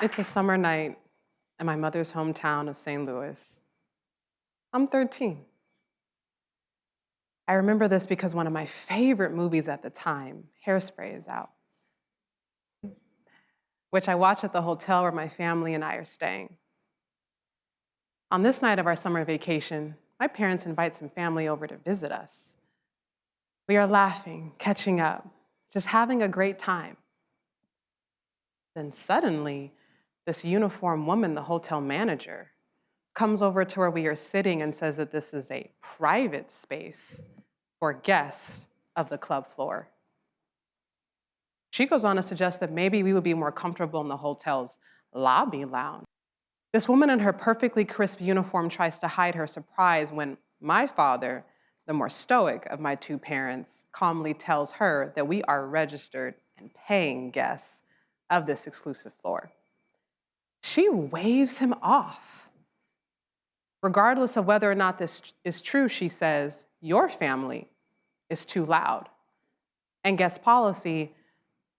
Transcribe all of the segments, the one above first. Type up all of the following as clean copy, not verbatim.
It's a summer night in my mother's hometown of St. Louis. I'm 13. I remember this because one of my favorite movies at the time, Hairspray, is out, which I watch at the hotel where my family and I are staying. On this night of our summer vacation, my parents invite some family over to visit us. We are laughing, catching up, just having a great time. Then suddenly, this uniformed woman, the hotel manager, comes over to where we are sitting and says that this is a private space for guests of the club floor. She goes on to suggest that maybe we would be more comfortable in the hotel's lobby lounge. This woman in her perfectly crisp uniform tries to hide her surprise when my father, the more stoic of my two parents, calmly tells her that we are registered and paying guests of this exclusive floor. She waves him off. Regardless of whether or not this is true, she says, your family is too loud, and guest policy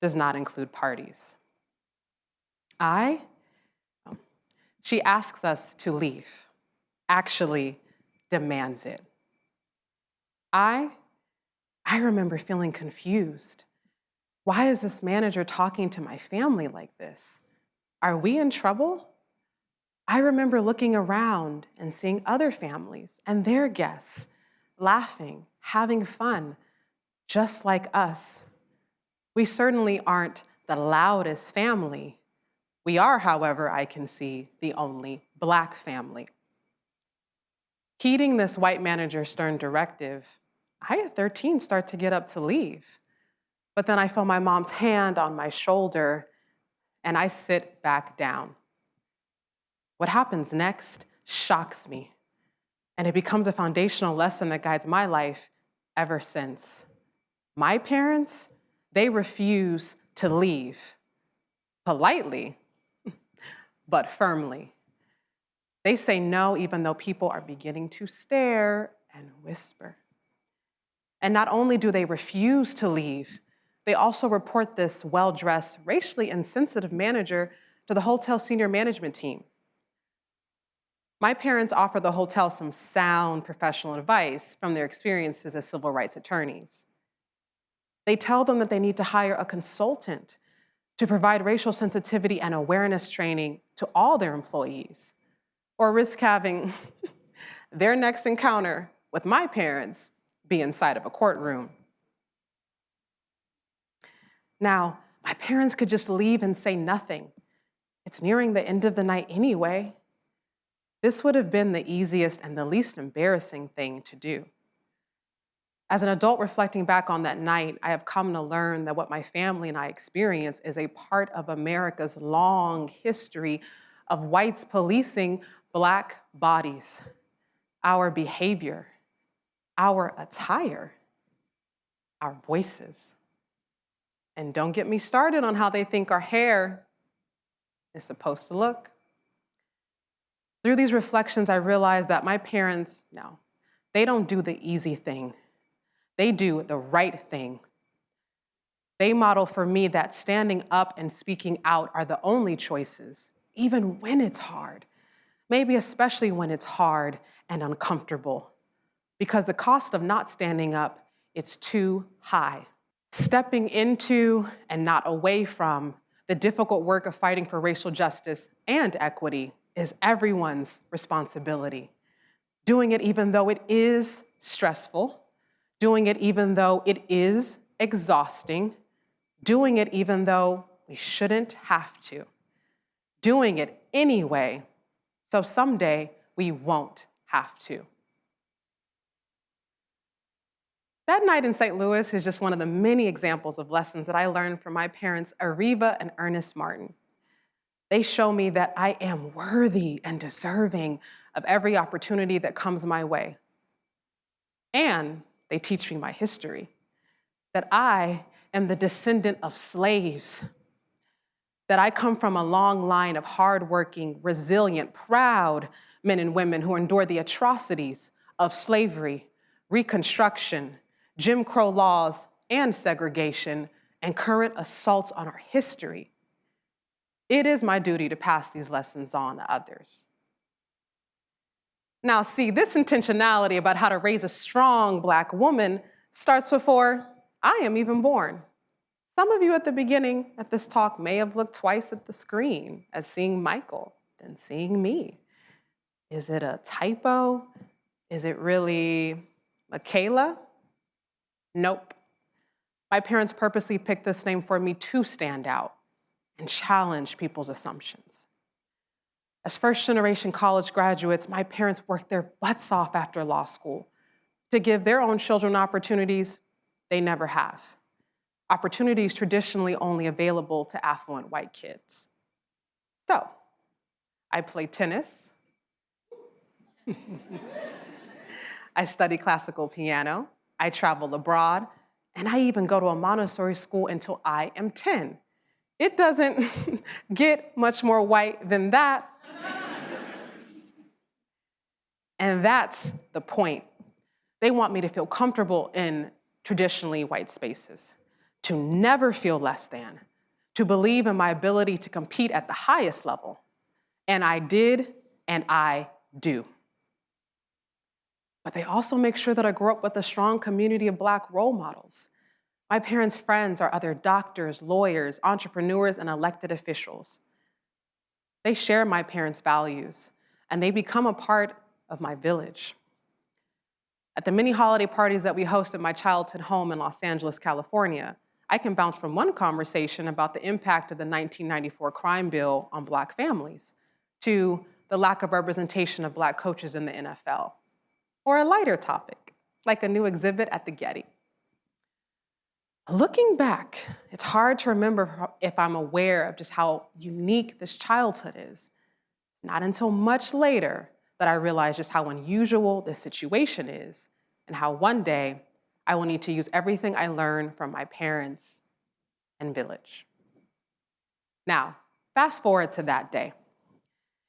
does not include parties. She asks us to leave, actually demands it. I remember feeling confused. Why is this manager talking to my family like this? Are we in trouble? I remember looking around and seeing other families and their guests laughing, having fun, just like us. We certainly aren't the loudest family. We are, however, I can see, the only Black family. Heeding this white manager's stern directive, I at 13 start to get up to leave. But then I feel my mom's hand on my shoulder and I sit back down. What happens next shocks me, and it becomes a foundational lesson that guides my life ever since. My parents, they refuse to leave, politely, but firmly. They say no even though people are beginning to stare and whisper. And not only do they refuse to leave, they also report this well-dressed, racially insensitive manager to the hotel senior management team. My parents offer the hotel some sound professional advice from their experiences as civil rights attorneys. They tell them that they need to hire a consultant to provide racial sensitivity and awareness training to all their employees, or risk having their next encounter with my parents be inside of a courtroom. Now, my parents could just leave and say nothing. It's nearing the end of the night anyway. This would have been the easiest and the least embarrassing thing to do. As an adult reflecting back on that night, I have come to learn that what my family and I experience is a part of America's long history of whites policing Black bodies, our behavior, our attire, our voices. And don't get me started on how they think our hair is supposed to look. Through these reflections, I realized that my parents, no, they don't do the easy thing. They do the right thing. They model for me that standing up and speaking out are the only choices, even when it's hard, maybe especially when it's hard and uncomfortable, because the cost of not standing up, it's too high. Stepping into and not away from the difficult work of fighting for racial justice and equity is everyone's responsibility. Doing it even though it is stressful, doing it even though it is exhausting, doing it even though we shouldn't have to, doing it anyway, so someday we won't have to. That night in St. Louis is just one of the many examples of lessons that I learned from my parents, Ariva and Ernest Martin. They show me that I am worthy and deserving of every opportunity that comes my way. And they teach me my history, that I am the descendant of slaves, that I come from a long line of hardworking, resilient, proud men and women who endured the atrocities of slavery, Reconstruction, Jim Crow laws, and segregation, and current assaults on our history. It is my duty to pass these lessons on to others. Now, see, this intentionality about how to raise a strong Black woman starts before I am even born. Some of you at the beginning at this talk may have looked twice at the screen as seeing Michael, then seeing me. Is it a typo? Is it really Michaela? Nope. My parents purposely picked this name for me to stand out and challenge people's assumptions. As first-generation college graduates, my parents worked their butts off after law school to give their own children opportunities they never have. Opportunities traditionally only available to affluent white kids. So, I play tennis. I study classical piano. I travel abroad. And I even go to a Montessori school until I am 10. It doesn't get much more white than that. And that's the point. They want me to feel comfortable in traditionally white spaces, to never feel less than, to believe in my ability to compete at the highest level. And I did, and I do. But they also make sure that I grow up with a strong community of Black role models. My parents' friends are other doctors, lawyers, entrepreneurs, and elected officials. They share my parents' values, and they become a part of my village. At the many holiday parties that we host at my childhood home in Los Angeles, California, I can bounce from one conversation about the impact of the 1994 crime bill on Black families to the lack of representation of Black coaches in the NFL, or a lighter topic, like a new exhibit at the Getty. Looking back, it's hard to remember if I'm aware of just how unique this childhood is. Not until much later that I realized just how unusual this situation is and how one day I will need to use everything I learned from my parents and village. Now, fast forward to that day.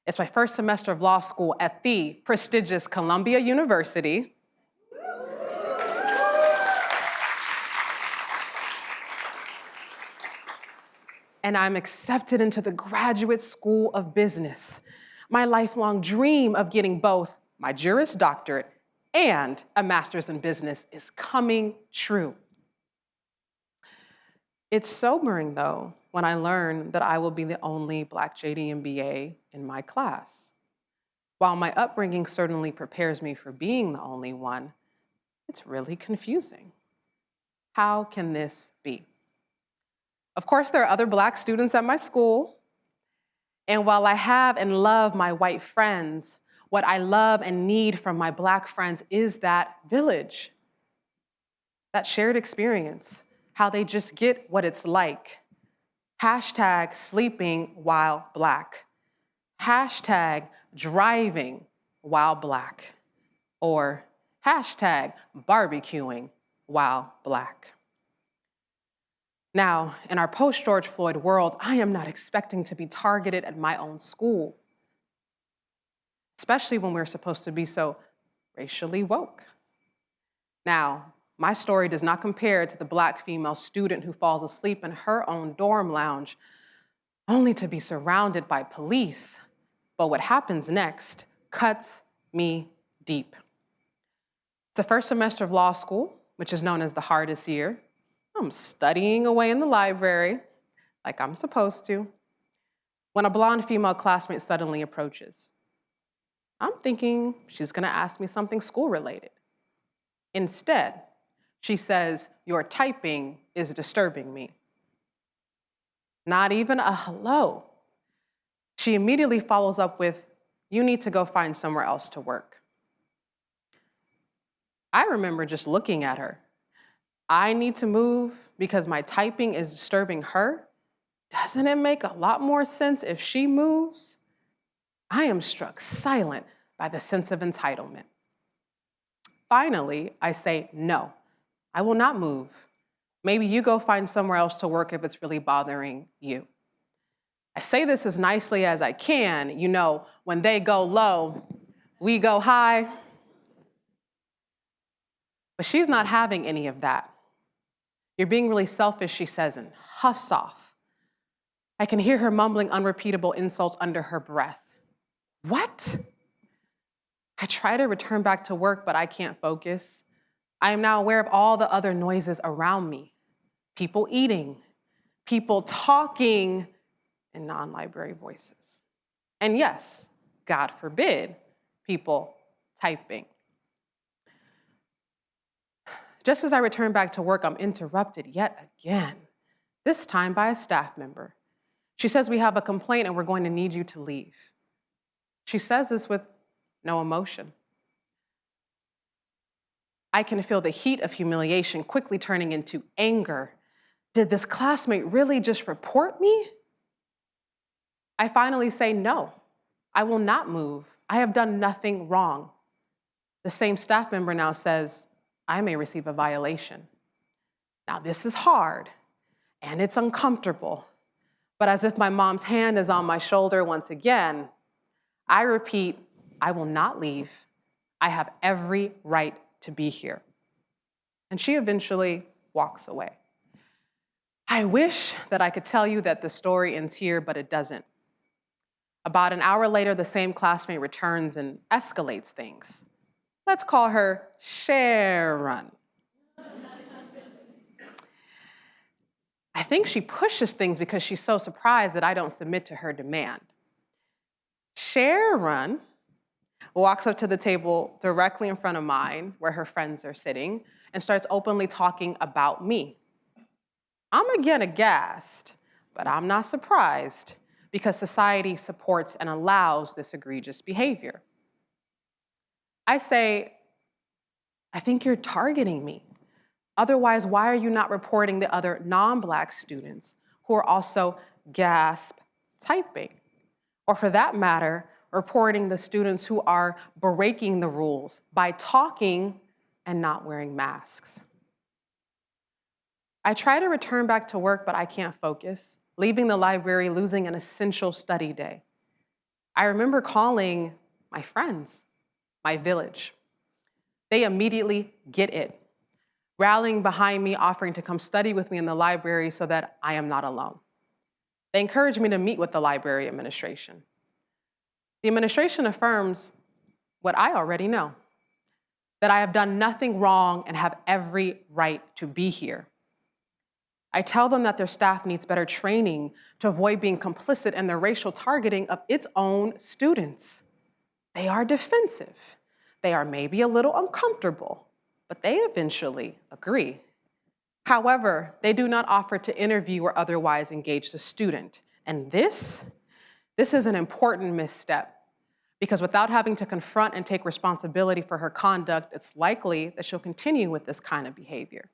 It's my first semester of law school at the prestigious Columbia University. And I'm accepted into the Graduate School of Business. My lifelong dream of getting both my Juris Doctorate and a master's in business is coming true. It's sobering, though, when I learn that I will be the only Black JD MBA in my class. While my upbringing certainly prepares me for being the only one, it's really confusing. How can this be? Of course, there are other Black students at my school, and while I have and love my white friends, what I love and need from my Black friends is that village, that shared experience, how they just get what it's like. Hashtag sleeping while Black. Hashtag driving while Black. Or hashtag barbecuing while Black. Now, in our post-George Floyd world, I am not expecting to be targeted at my own school, especially when we're supposed to be so racially woke. Now, my story does not compare to the Black female student who falls asleep in her own dorm lounge only to be surrounded by police. But what happens next cuts me deep. It's the first semester of law school, which is known as the hardest year. I'm studying away in the library, like I'm supposed to, when a blonde female classmate suddenly approaches. I'm thinking she's gonna ask me something school-related. Instead, she says, "Your typing is disturbing me." Not even a hello. She immediately follows up with, "You need to go find somewhere else to work." I remember just looking at her. I need to move because my typing is disturbing her? Doesn't it make a lot more sense if she moves? I am struck silent by the sense of entitlement. Finally, I say, "No, I will not move. Maybe you go find somewhere else to work if it's really bothering you." I say this as nicely as I can. You know, when they go low, we go high. But she's not having any of that. "You're being really selfish," she says, and huffs off. I can hear her mumbling unrepeatable insults under her breath. What? I try to return back to work, but I can't focus. I am now aware of all the other noises around me. People eating, people talking in non-library voices. And yes, God forbid, people typing. Just as I return back to work, I'm interrupted yet again, this time by a staff member. She says we have a complaint and we're going to need you to leave. She says this with no emotion. I can feel the heat of humiliation quickly turning into anger. Did this classmate really just report me? I finally say no, I will not move. I have done nothing wrong. The same staff member now says, I may receive a violation. Now this is hard and it's uncomfortable, but as if my mom's hand is on my shoulder once again, I repeat, I will not leave. I have every right to be here. And she eventually walks away. I wish that I could tell you that the story ends here, but it doesn't. About an hour later, the same classmate returns and escalates things. Let's call her Sharon. I think she pushes things because she's so surprised that I don't submit to her demand. Sharon walks up to the table directly in front of mine, where her friends are sitting, and starts openly talking about me. I'm again aghast, but I'm not surprised because society supports and allows this egregious behavior. I say, I think you're targeting me. Otherwise, why are you not reporting the other non-Black students who are also gasp typing? Or for that matter, reporting the students who are breaking the rules by talking and not wearing masks. I try to return back to work, but I can't focus, leaving the library, losing an essential study day. I remember calling my friends, my village. They immediately get it, rallying behind me, offering to come study with me in the library so that I am not alone. They encourage me to meet with the library administration. The administration affirms what I already know, that I have done nothing wrong and have every right to be here. I tell them that their staff needs better training to avoid being complicit in the racial targeting of its own students. They are defensive. They are maybe a little uncomfortable, but they eventually agree. However, they do not offer to interview or otherwise engage the student. And this is an important misstep, because without having to confront and take responsibility for her conduct, it's likely that she'll continue with this kind of behavior.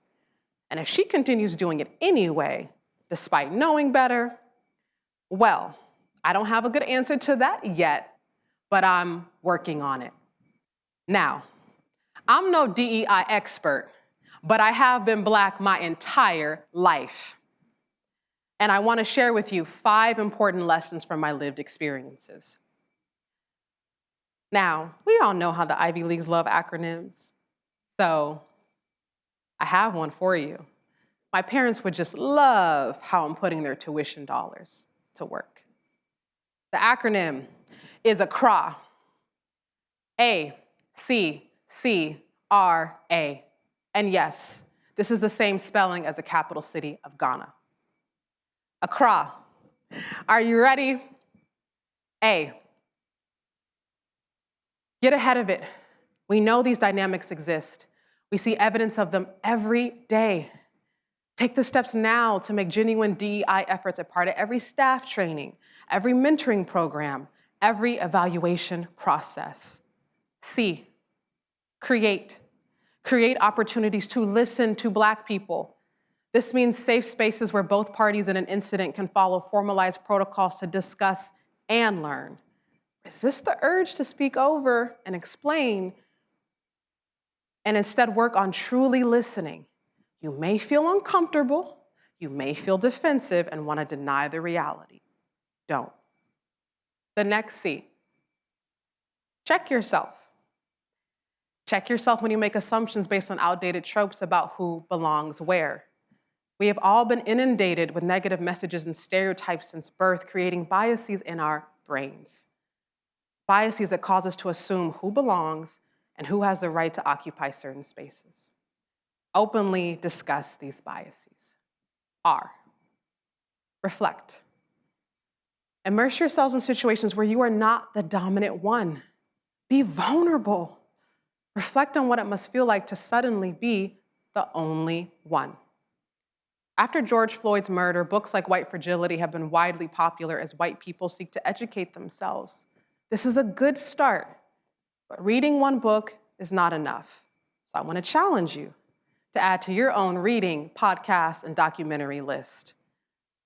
And if she continues doing it anyway, despite knowing better, well, I don't have a good answer to that yet, but I'm working on it. Now, I'm no DEI expert, but I have been Black my entire life. And I want to share with you 5 important lessons from my lived experiences. Now, we all know how the Ivy Leagues love acronyms, so I have one for you. My parents would just love how I'm putting their tuition dollars to work. The acronym is ACCRA. A-C-C-R-A. And yes, this is the same spelling as the capital city of Ghana. ACCRA. Are you ready? A. Get ahead of it. We know these dynamics exist. We see evidence of them every day. Take the steps now to make genuine DEI efforts a part of every staff training, every mentoring program, every evaluation process. C, create. Create opportunities to listen to Black people. This means safe spaces where both parties in an incident can follow formalized protocols to discuss and learn. Resist the urge to speak over and explain, and instead work on truly listening. You may feel uncomfortable, you may feel defensive and want to deny the reality. Don't. The next C, check yourself. Check yourself when you make assumptions based on outdated tropes about who belongs where. We have all been inundated with negative messages and stereotypes since birth, creating biases in our brains. Biases that cause us to assume who belongs and who has the right to occupy certain spaces. Openly discuss these biases. R, reflect. Immerse yourselves in situations where you are not the dominant one. Be vulnerable. Reflect on what it must feel like to suddenly be the only one. After George Floyd's murder, books like White Fragility have been widely popular as white people seek to educate themselves. This is a good start, but reading one book is not enough. So I want to challenge you to add to your own reading, podcast, and documentary list.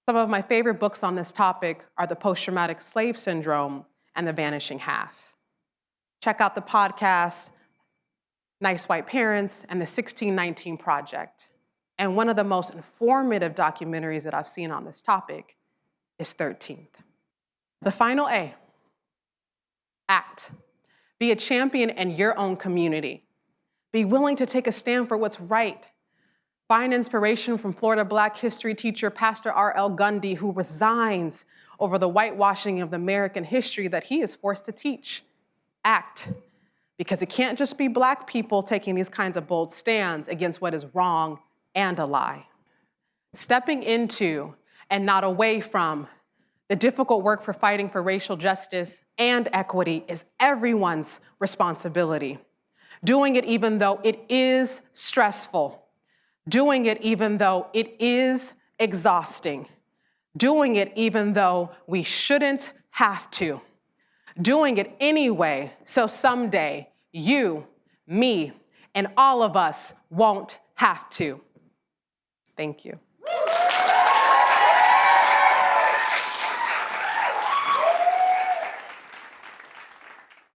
Some of my favorite books on this topic are The Post-Traumatic Slave Syndrome and The Vanishing Half. Check out the podcast, Nice White Parents, and the 1619 Project. And one of the most informative documentaries that I've seen on this topic is 13th. The final A, act. Be a champion in your own community. Be willing to take a stand for what's right. Find inspiration from Florida Black history teacher Pastor R.L. Gundy, who resigns over the whitewashing of the American history that he is forced to teach. Act. Because it can't just be Black people taking these kinds of bold stands against what is wrong and a lie. Stepping into and not away from the difficult work for fighting for racial justice and equity is everyone's responsibility. Doing it even though it is stressful. Doing it even though it is exhausting. Doing it even though we shouldn't have to. Doing it anyway, so someday you, me, and all of us won't have to. Thank you.